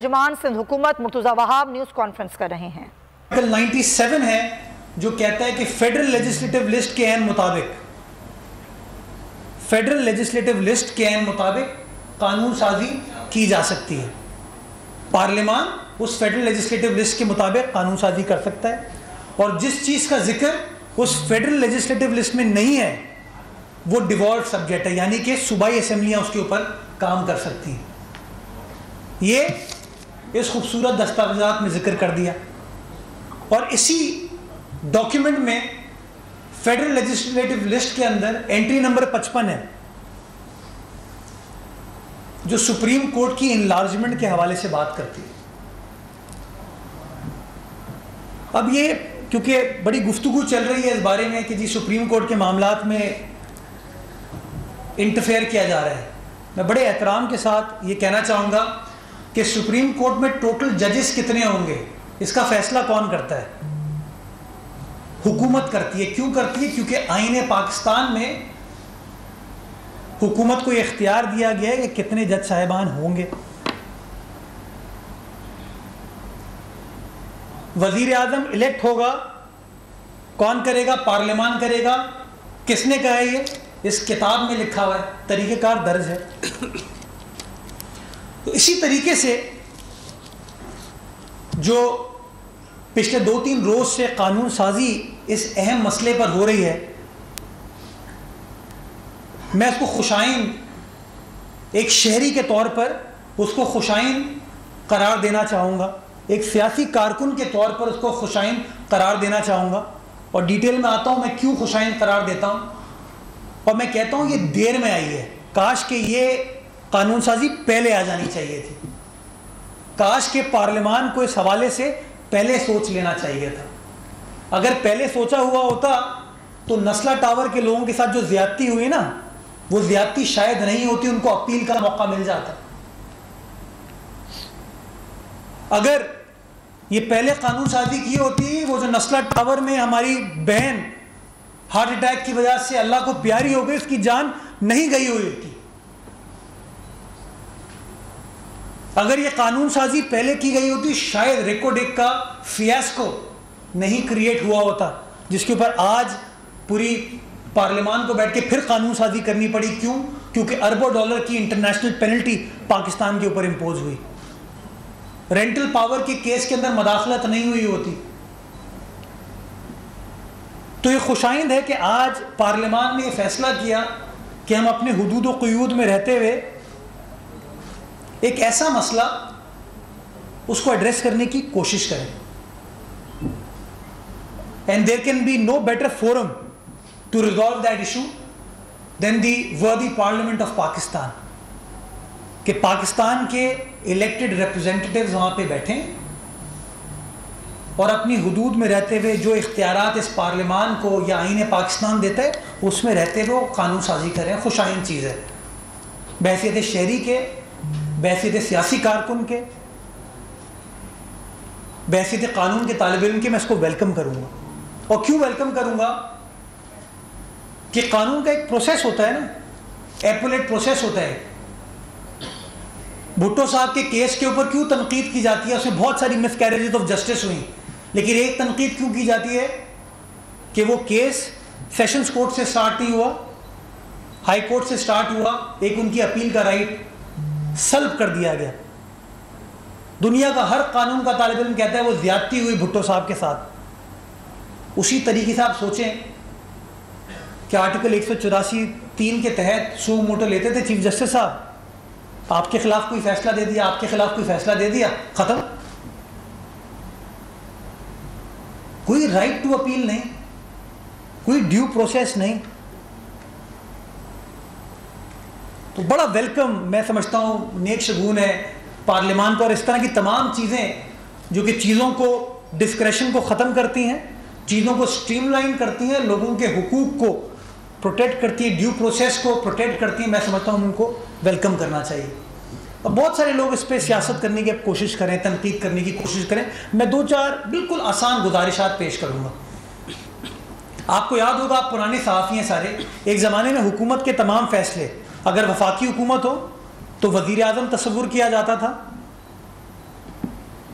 जमान सिंध हुकूमत Murtaza Wahab news conference कर रहे हैं। आर्टिकल 97 है जो कहता है कि फेडरल लेजिस्लेटिव लिस्ट के ऐन मुताबिक कानून साजी की जा सकती है। पार्लियामान उस फेडरल लेजिस्लेटिव लिस्ट के मुताबिक कानून साजी कर सकता है और जिस चीज़ का जिक्र उस फेडरल लेजिस्लेटिव लिस्ट में नहीं है वो डिवॉल्व सब्जेक्ट है, यानी कि सूबाई असेंबलियाँ उसके ऊपर काम कर सकती हैं। ये इस खूबसूरत दस्तावेज़ात में जिक्र कर दिया और इसी डॉक्यूमेंट में फेडरल लेजिस्लेटिव लिस्ट के अंदर एंट्री नंबर 55 है जो सुप्रीम कोर्ट की इनलार्जमेंट के हवाले से बात करती है। अब ये क्योंकि बड़ी गुफ्तगू चल रही है इस बारे में कि जी सुप्रीम कोर्ट के मामलात में इंटरफेयर किया जा रहा है, मैं बड़े एहतराम के साथ ये कहना चाहूँगा कि सुप्रीम कोर्ट में टोटल जजेस कितने होंगे इसका फैसला कौन करता है? हुकूमत करती है। क्यों करती है? क्योंकि आईन पाकिस्तान में हुकूमत को यह इख्तियार दिया गया है कि कितने जज साहिबान होंगे। वजीर आजम इलेक्ट होगा, कौन करेगा? पार्लियामान करेगा। किसने कहा है? ये इस किताब में लिखा हुआ है, तरीक़ेकार दर्ज है। तो इसी तरीके से जो पिछले 2-3 रोज से कानून साजी इस अहम मसले पर हो रही है, मैं उसको खुशाइन एक शहरी के तौर पर उसको खुशाइन करार देना चाहूँगा, एक सियासी कारकुन के तौर पर उसको खुशाइन करार देना चाहूँगा। और डिटेल में आता हूँ मैं क्यों खुशाइन करार देता हूँ। और मैं कहता हूँ ये देर में आई है, काश के ये कानून साजी पहले आ जानी चाहिए थी, काश के पार्लियामान को इस हवाले से पहले सोच लेना चाहिए था। अगर पहले सोचा हुआ होता तो नस्ला टावर के लोगों के साथ जो ज्यादती हुई ना, वो ज्यादती शायद नहीं होती, उनको अपील का मौका मिल जाता। अगर ये पहले कानून साजी की होती, वो जो नस्ला टावर में हमारी बहन हार्ट अटैक की वजह से अल्लाह को प्यारी हो गई, उसकी जान नहीं गई हुई थी, अगर ये कानून साजी पहले की गई होती शायद रेकोडेक का फियास्को नहीं क्रिएट हुआ होता जिसके ऊपर आज पूरी पार्लियामान को बैठ के फिर कानून साजी करनी पड़ी। क्यों? क्योंकि अरबों डॉलर की इंटरनेशनल पेनल्टी पाकिस्तान के ऊपर इंपोज हुई। रेंटल पावर के केस के अंदर मदाखलत नहीं हुई होती। तो ये खुशाइंद है कि आज पार्लियामान ने यह फैसला किया कि हम अपने हुदूद व क़ुयूद में रहते हुए एक ऐसा मसला उसको एड्रेस करने की कोशिश करें। And there can be no better forum to resolve that issue then the worthy parliament of Pakistan, कि पाकिस्तान के इलेक्टेड रिप्रेजेंटेटिव्स वहां पे बैठें और अपनी हुदूद में रहते हुए जो इख्तियारात इस पार्लियामान को या आईन पाकिस्तान देता है उसमें रहते हुए कानून साजी करें। खुशाइन चीज़ है, बहसीत शहरी के, बहसीत सियासी कारकुन के, बहसीत कानून के तालिब इल्म के मैं इसको वेलकम करूँगा। और क्यों वेलकम करूँगा? कि कानून का एक प्रोसेस होता है ना, एपोलेट प्रोसेस होता है। भुट्टो साहब के केस के ऊपर क्यों तनकीद की जाती है? उसमें बहुत सारी मिसकैरेजेस ऑफ जस्टिस हुई, लेकिन एक तनकीद क्यों की जाती है कि वो केस सेशंस कोर्ट से स्टार्ट नहीं हुआ, हाई कोर्ट से स्टार्ट हुआ, एक उनकी अपील का राइट सल्ब कर दिया गया। दुनिया का हर कानून का तालिब इल्म कहता है वो ज्यादती हुई भुट्टो साहब के साथ। उसी तरीके से आप सोचें कि आर्टिकल 184(3) के तहत सू मोटो लेते थे चीफ जस्टिस साहब, आपके खिलाफ कोई फैसला दे दिया, आपके खिलाफ कोई फैसला दे दिया, खत्म। कोई राइट टू अपील नहीं, कोई ड्यू प्रोसेस नहीं। तो बड़ा वेलकम मैं समझता हूँ, नेक शगुन है पार्लियामान पर। इस तरह की तमाम चीज़ें जो कि चीज़ों को डिस्क्रेशन को ख़त्म करती हैं, चीज़ों को स्ट्रीमलाइन करती हैं, लोगों के हुकूक को प्रोटेक्ट करती है, ड्यू प्रोसेस को प्रोटेक्ट करती है, मैं समझता हूँ उनको वेलकम करना चाहिए। और बहुत सारे लोग इस पर सियासत करने की कोशिश करें, तनकीद करने की कोशिश करें। मैं 2-4 बिल्कुल आसान गुजारिशात पेश करूँगा। आपको याद होगा, आप पुराने सहाफ़ी हैं सारे, एक ज़माने में हुकूमत के तमाम फैसले अगर वफाकी हुकूमत हो तो वज़ीर आज़म तस्वुर किया जाता था,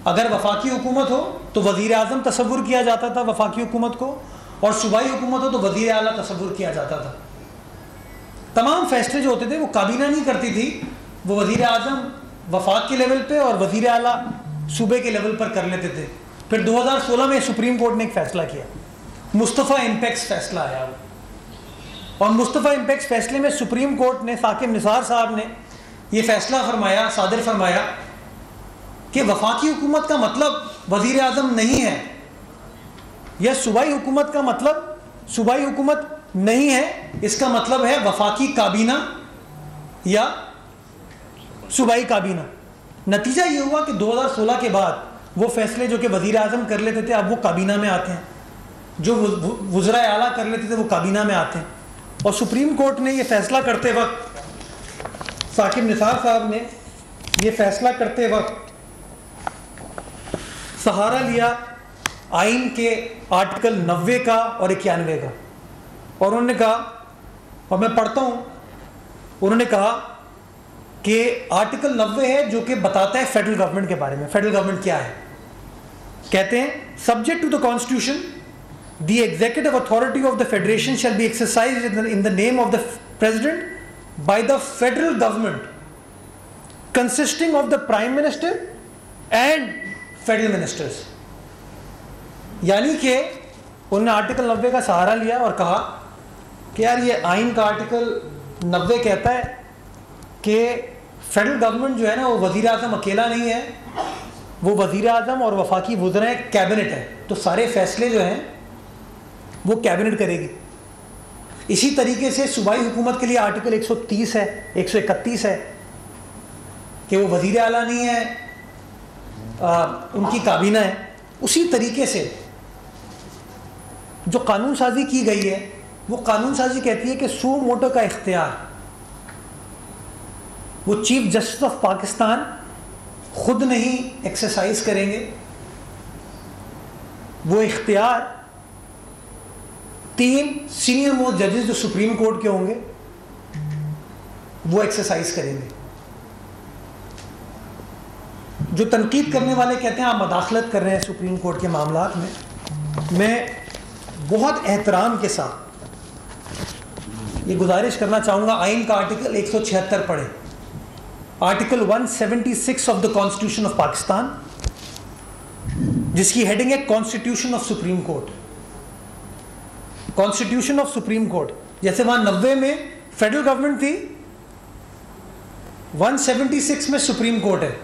अगर वफाकी हुकूमत हो तो वज़ीर आज़म तसव्वुर किया जाता था वफाकी हुकूमत को, और सूबाई हुकूमत हो तो वज़ीर आला तसव्वुर किया जाता था। तमाम फैसले जो होते थे वो काबीना नहीं करती थी, वो वज़ीर आज़म वफाक के लेवल पे और वज़ीर आला सूबे के लेवल पर कर लेते थे। फिर 2016 में सुप्रीम कोर्ट ने एक फ़ैसला किया, मुस्तफ़ा इम्पैक्स फ़ैसला आया, और मुस्तफ़ा इम्पैक्स फ़ैसले में सुप्रीम कोर्ट ने साकिब निसार साहब ने ये फ़ैसला फरमाया, सादिर फरमाया कि वफाकी हुकूमत का मतलब वज़ीर आज़म नहीं है, या सूबाई हुकूमत का मतलब सूबाई हुकूमत नहीं है, इसका मतलब है वफाकी काबीना या सूबाई काबीना। नतीजा ये हुआ कि 2016 के बाद वो फैसले जो कि वज़ीर आज़म कर लेते थे अब वो काबीना में आते हैं, जो वज़रा आला कर लेते थे वो काबीना में आते हैं। और सुप्रीम कोर्ट ने ये फ़ैसला करते वक्त, साकिब निसार साहब ने ये फ़ैसला करते वक्त सहारा लिया आइन के आर्टिकल 90 का और 91 का, और उन्होंने कहा, और मैं पढ़ता हूँ, उन्होंने कहा कि आर्टिकल 90 है जो कि बताता है फेडरल गवर्नमेंट के बारे में, फेडरल गवर्नमेंट क्या है। कहते हैं subject to the constitution the executive authority of the federation shall be exercised in the name of the president by the federal government consisting of the prime minister and federal ministers. यानी कि उन्होंने article 90 का सहारा लिया और कहा कि यार ये आइन का आर्टिकल 90 कहता है कि फेडरल गवर्नमेंट जो है ना वो वज़ीर आज़म अकेला नहीं है, वो वज़ीर आज़म और वफाकी वज़रा कैबिनेट है, तो सारे फैसले जो हैं वो कैबिनेट करेगी। इसी तरीके से सूबाई हुकूमत के लिए आर्टिकल 130 है, 131 है कि वो वज़ीर आला नहीं है, उनकी काबीना है। उसी तरीके से जो कानून साजी की गई है वो कानून साजी कहती है कि सू मोटो का इख्तियार वो चीफ जस्टिस ऑफ पाकिस्तान खुद नहीं एक्सरसाइज करेंगे, वो इख्तियार 3 सीनियर मोस्ट जजेस जो सुप्रीम कोर्ट के होंगे वो एक्सरसाइज करेंगे। जो तनकीद करने वाले कहते हैं आप मदाखलत कर रहे हैं सुप्रीम कोर्ट के मामलात में, मैं बहुत एहतराम के साथ ये गुजारिश करना चाहूँगा, आइन का आर्टिकल 176 पढ़ें, article 176 of the constitution of Pakistan, जिसकी हेडिंग है constitution of supreme court. Constitution of supreme court, जैसे वहां 90 में फेडरल गवर्नमेंट थी, 176 में सुप्रीम कोर्ट है।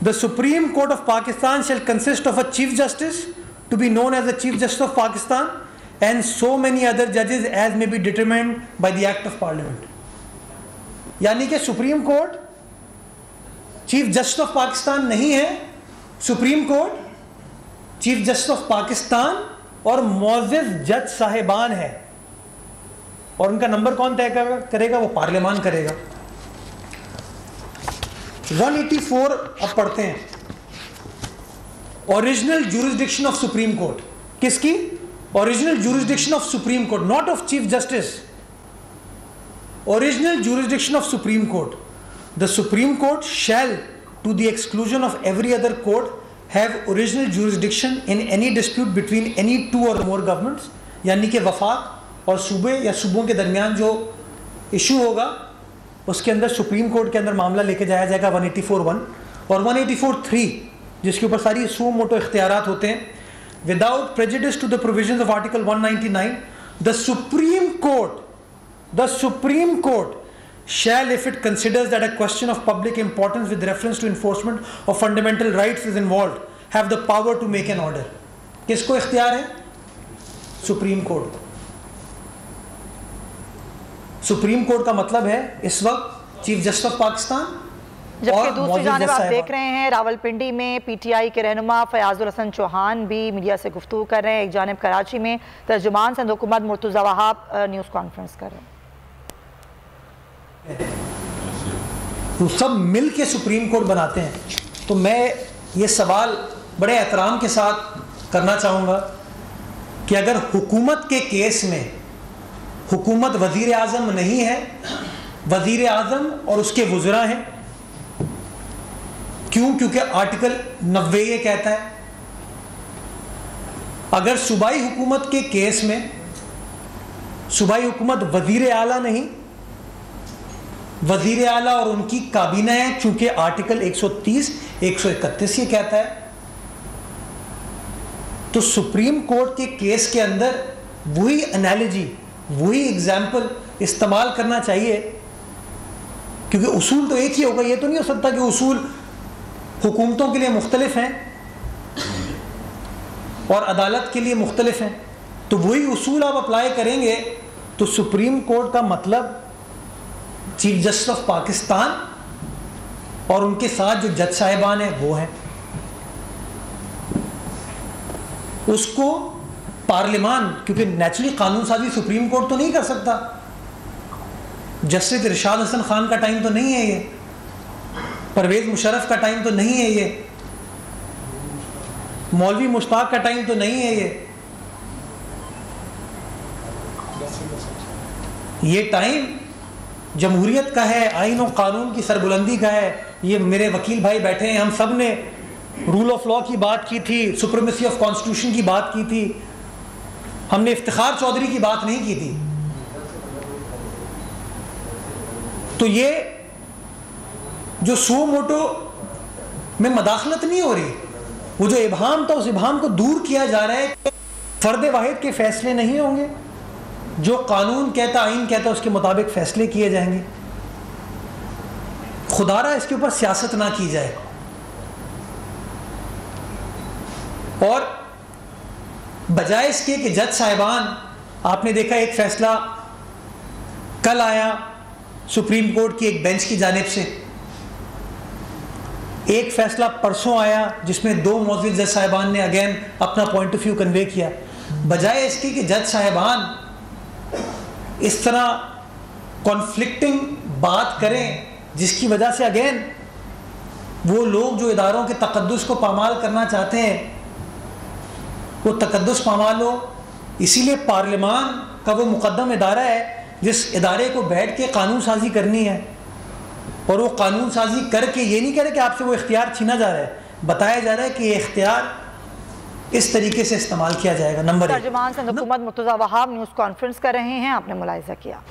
The supreme court of Pakistan shall consist of a chief justice to be known as the chief justice of Pakistan and so many other जजेस as may be determined by the act of parliament. यानी कि supreme court chief justice of Pakistan नहीं है, supreme court chief justice of Pakistan और मौजूद जज साहिबान है, और उनका नंबर कौन तय करेगा? वो पार्लियामान करेगा। 184 अब पढ़ते हैं, original jurisdiction of supreme court. किसकी? Original jurisdiction of supreme court, not of chief justice, original jurisdiction of Supreme Court. The Supreme Court shall, to the exclusion of every other court, have original jurisdiction in any dispute between any 2 or more governments. यानी कि वफाक और सूबे या सूबों के दरमियान जो issue होगा उसके अंदर सुप्रीम कोर्ट के अंदर मामला लेके जाया जाएगा 184(1) और 184(3) जिसके ऊपर सारी सू मोटो इख्तियारात होते हैं। Without prejudice to the provisions of Article 199, the Supreme Court shall, if it considers that a question of public importance with reference to enforcement of fundamental rights is involved, have the power to make an order. किसको इख्तियार है? Supreme court. Supreme court का मतलब है इस वक्त chief justice of Pakistan. जबकि दूसरी जानिब आप देख रहे हैं रावलपिंडी में पीटीआई के रहनुमा फयाजुल हसन चौहान भी मीडिया से गुफ्तगू कर रहे हैं, एक जानिब कराची में तर्जुमान संद हुकूमत मुर्तज़ा वहाब न्यूज़ कॉन्फ्रेंस कर रहे हैं। तो सब मिल के सुप्रीम कोर्ट बनाते हैं। तो मैं ये सवाल बड़े एहतराम के साथ करना चाहूँगा कि अगर हुकूमत के केस में हुकूमत वज़ीर आज़म नहीं है, वज़ीर आज़म और उसके वज़रा हैं, क्यों? क्योंकि आर्टिकल 90 ये कहता है अगर सूबाई हुकूमत के केस में सूबाई हुकूमत वजीर आला नहीं, वजीर आला और उनकी काबीना है, चूंकि आर्टिकल 130, 131 ये कहता है, तो सुप्रीम कोर्ट के केस के अंदर वही एनालॉजी, वही एग्जाम्पल इस्तेमाल करना चाहिए, क्योंकि उसूल तो एक ही होगा। ये तो नहीं हो सकता कि उसूल हुकूमतों के लिए मुख्तलिफ हैं और अदालत के लिए मुख्तलिफ हैं, तो वही उसूल आप अप्लाई करेंगे तो सुप्रीम कोर्ट का मतलब चीफ जस्टिस ऑफ पाकिस्तान और उनके साथ जो जज साहिबान हैं वो हैं, उसको पार्लियामान, क्योंकि नेचुरली कानून साजी सुप्रीम कोर्ट तो नहीं कर सकता। जस्टिस इरशाद हसन खान का टाइम तो नहीं है ये, परवेज मुशर्रफ का टाइम तो नहीं है ये, मौलवी मुश्ताक का टाइम तो नहीं है ये टाइम जमहूरियत का है, आइन और कानून की सरबुलंदी का है। ये मेरे वकील भाई बैठे हैं, हम सब ने रूल ऑफ लॉ की बात की थी, सुप्रीमेसी ऑफ कॉन्स्टिट्यूशन की बात की थी, हमने इफ्तिखार चौधरी की बात नहीं की थी। तो ये जो सो मोटो में मदाखलत नहीं हो रही, वो जो इबहाम था उस इबहाम को दूर किया जा रहा है। फर्द वाहिद के फैसले नहीं होंगे, जो कानून कहता, आइन कहता उसके मुताबिक फैसले किए जाएंगे। खुदारा इसके ऊपर सियासत ना की जाए। और बजाय इसके कि जज साहिबान, आपने देखा एक फैसला कल आया सुप्रीम कोर्ट की एक बेंच की जानिब से, एक फैसला परसों आया जिसमें दो मौजूद जज साहिबान ने अगेन अपना पॉइंट ऑफ व्यू कन्वे किया। बजाय इसके कि जज साहिबान इस तरह कॉन्फ्लिक्टिंग बात करें जिसकी वजह से अगेन वो लोग जो इदारों के तकद्दुस को पामाल करना चाहते हैं वो तकद्दुस पामाल हो। इसीलिए पार्लियामान का वो मुकद्दम इदारा है जिस इदारे को बैठ के कानून साजी करनी है, और वो कानून साजी करके ये नहीं कह रहे कि आपसे वो इख्तियार छीना जा रहा है, बताया जा रहा है कि ये इख्तियार इस तरीके से इस्तेमाल किया जाएगा। नंबर 1, तर्जुमान संघ हुकूमत मुर्तज़ा वहाब न्यूज़ कॉन्फ्रेंस कर रहे हैं, आपने मुलाहिज़ा किया।